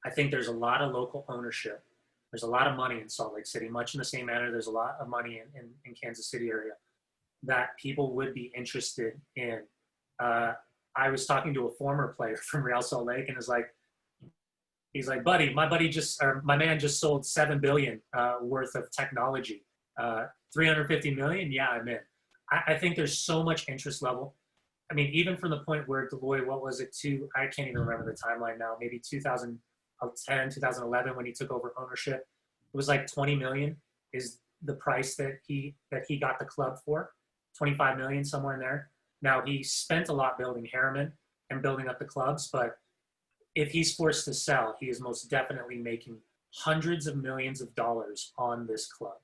I think there's a lot of local ownership. There's a lot of money in Salt Lake City, much in the same manner there's a lot of money in Kansas City area that people would be interested in. I was talking to a former player from Real Salt Lake, and he's like, buddy, my man just sold $7 billion worth of technology. 350 million, yeah, I'm in. I think there's so much interest level. I mean, even from the point where Dell Loy, what was it, I can't even remember the timeline now, maybe 2010, 2011, when he took over ownership, it was like 20 million is the price that he got the club for, 25 million, somewhere in there. Now, he spent a lot building Harriman and building up the clubs, but if he's forced to sell, he is most definitely making hundreds of millions of dollars on this club.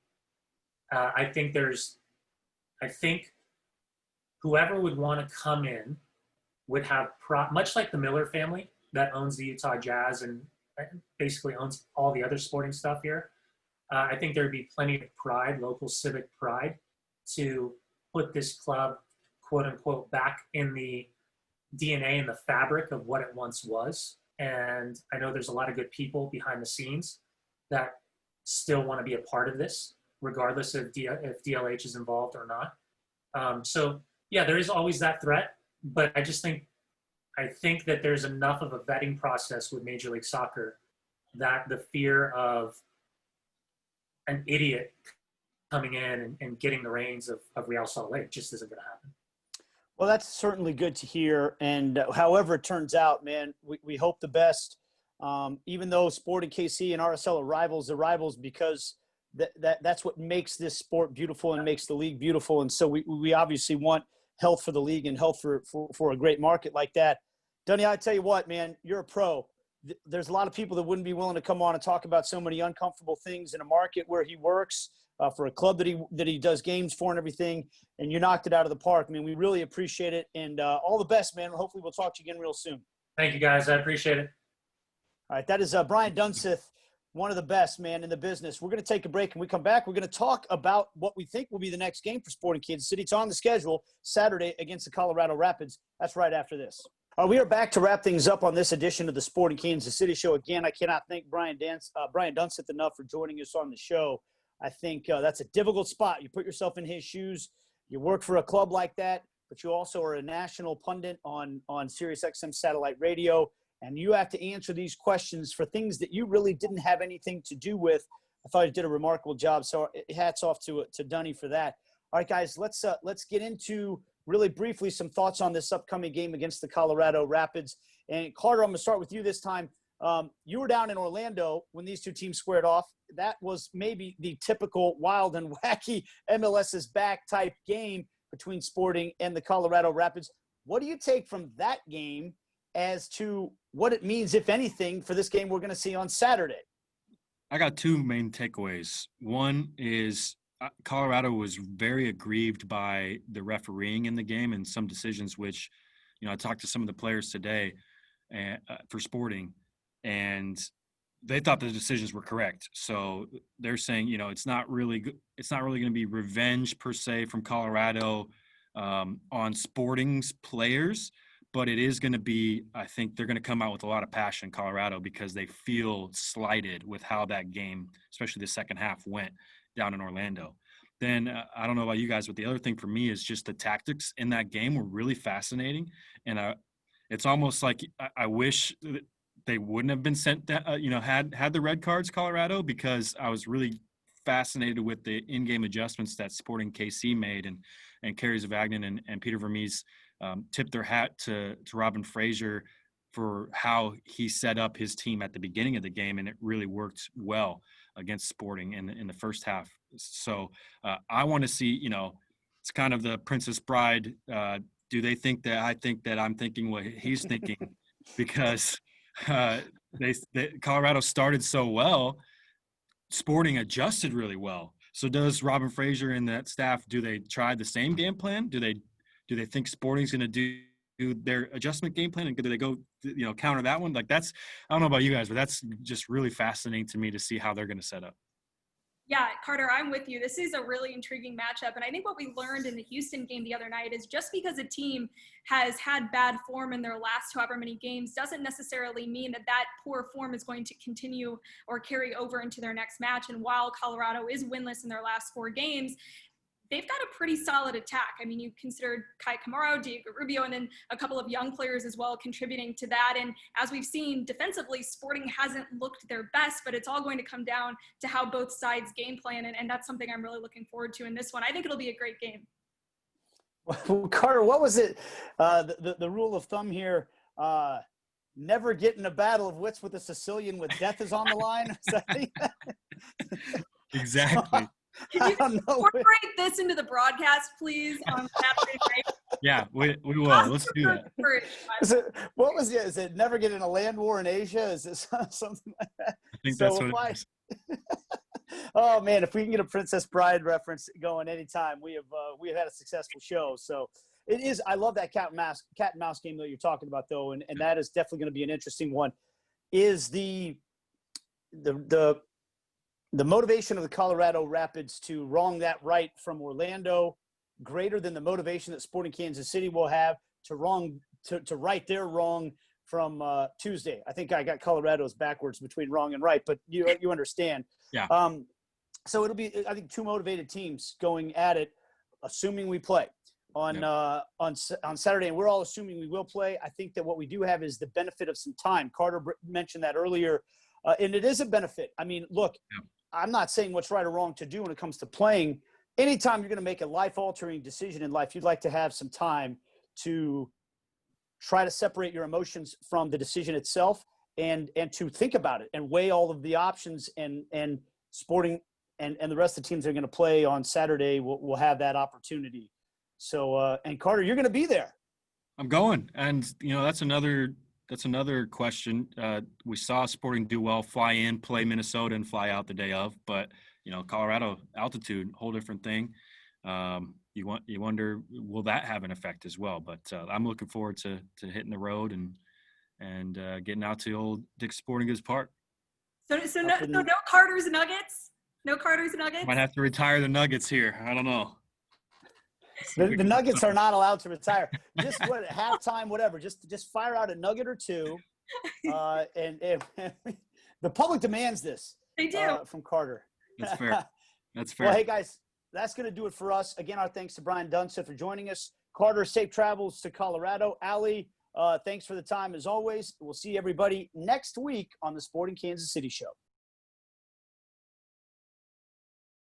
I think whoever would want to come in would have, much like the Miller family that owns the Utah Jazz and basically owns all the other sporting stuff here. I think there'd be plenty of pride, local civic pride, to put this club, quote unquote, back in the DNA and the fabric of what it once was. And I know there's a lot of good people behind the scenes that still want to be a part of this, regardless of if DLH is involved or not. So yeah, there is always that threat, but I think that there's enough of a vetting process with Major League Soccer that the fear of an idiot coming in and getting the reins of Real Salt Lake just isn't going to happen. Well, that's certainly good to hear. And however it turns out, man, we hope the best. Even though Sporting KC and RSL are rivals, they're rivals because that's what makes this sport beautiful and makes the league beautiful. And so we obviously want health for the league and health for a great market like that. Dunny, I tell you what, man, you're a pro. There's a lot of people that wouldn't be willing to come on and talk about so many uncomfortable things in a market where he works, for a club that he does games for and everything, and you knocked it out of the park. I mean, we really appreciate it, and all the best, man. Hopefully we'll talk to you again real soon. Thank you, guys. I appreciate it. All right, that is Brian Dunseth, one of the best, man, in the business. We're going to take a break, and we come back. We're going to talk about what we think will be the next game for Sporting Kansas City. It's on the schedule Saturday against the Colorado Rapids. That's right after this. All right, we are back to wrap things up on this edition of the Sporting Kansas City Show. Again, I cannot thank Brian Dunseth enough for joining us on the show. I think that's a difficult spot. You put yourself in his shoes. You work for a club like that, but you also are a national pundit on SiriusXM satellite radio, and you have to answer these questions for things that you really didn't have anything to do with. I thought he did a remarkable job, so hats off to Dunny for that. All right, guys, let's get into really briefly some thoughts on this upcoming game against the Colorado Rapids. And Carter, I'm going to start with you this time. You were down in Orlando when these two teams squared off. That was maybe the typical wild and wacky MLS is back type game. between Sporting and the Colorado Rapids. What do you take from that game as to what it means, if anything, for this game we're going to see on Saturday? I got two main takeaways. One is Colorado was very aggrieved by the refereeing in the game and some decisions, which, I talked to some of the players today for Sporting, and they thought the decisions were correct. So they're saying, it's not really going to be revenge per se from Colorado on Sporting's players, but it is going to be, I think they're going to come out with a lot of passion, Colorado, because they feel slighted with how that game, especially the second half, went down in Orlando. Then I don't know about you guys, but the other thing for me is just the tactics in that game were really fascinating. And it's almost like I wish they wouldn't have been sent, had the red cards, Colorado, because I was really fascinated with the in-game adjustments that Sporting KC made, and Kerry Zavagnin and Peter Vermes tipped their hat to Robin Fraser for how he set up his team at the beginning of the game, and it really worked well against Sporting in the first half. So I want to see, it's kind of the Princess Bride. Do they think that I think that I'm thinking what he's thinking? Because Colorado started so well, Sporting adjusted really well. So does Robin Fraser and that staff, do they try the same game plan? Do they think Sporting's going to do their adjustment game plan, and do they go, counter that one? Like, that's, I don't know about you guys, but that's just really fascinating to me to see how they're going to set up. Yeah, Carter, I'm with you. This is a really intriguing matchup. And I think what we learned in the Houston game the other night is just because a team has had bad form in their last however many games doesn't necessarily mean that that poor form is going to continue or carry over into their next match. And while Colorado is winless in their last 4 games, they've got a pretty solid attack. I mean, you considered Kai Kamara, Diego Rubio, and then a couple of young players as well contributing to that. And as we've seen defensively, Sporting hasn't looked their best, but it's all going to come down to how both sides game plan. And that's something I'm really looking forward to in this one. I think it'll be a great game. Well, Carter, what was it? The rule of thumb here, never get in a battle of wits with a Sicilian when death is on the line. Exactly. Can you incorporate this into the broadcast, please, on Saturday night? Yeah, we will. Let's do that. What was it? Is it never get in a land war in Asia? Is it something like that? I think that's what it is. Oh man, if we can get a Princess Bride reference going anytime, we have had a successful show. So it is. I love that cat and mouse game that you're talking about, though, and that is definitely going to be an interesting one. Is the motivation of the Colorado Rapids to wrong that right from Orlando greater than the motivation that Sporting Kansas City will have to right their wrong from Tuesday? I think I got Colorado's backwards between wrong and right, but you understand. Yeah. So it'll be, I think, 2 motivated teams going at it, assuming we play on Saturday, and we're all assuming we will play. I think that what we do have is the benefit of some time. Carter mentioned that earlier, and it is a benefit. I mean, look. Yeah. I'm not saying what's right or wrong to do when it comes to playing. Anytime you're going to make a life-altering decision in life, you'd like to have some time to try to separate your emotions from the decision itself and to think about it and weigh all of the options, and Sporting and the rest of the teams that are going to play on Saturday will have that opportunity. So, and Carter, you're going to be there. I'm going. And, that's another question. We saw Sporting do well, fly in, play Minnesota, and fly out the day of. But, Colorado altitude, whole different thing. You wonder, will that have an effect as well? But I'm looking forward to hitting the road and getting out to old Dick's Sporting Goods Park. So no Carter's Nuggets? No Carter's Nuggets? Might have to retire the Nuggets here. I don't know. The Nuggets are not allowed to retire. Just at halftime, whatever. Just fire out a nugget or two, and the public demands this. They do from Carter. That's fair. That's fair. Well, hey guys, that's going to do it for us. Again, our thanks to Brian Dunseth for joining us. Carter, safe travels to Colorado. Allie, thanks for the time as always. We'll see everybody next week on the Sporting Kansas City Show.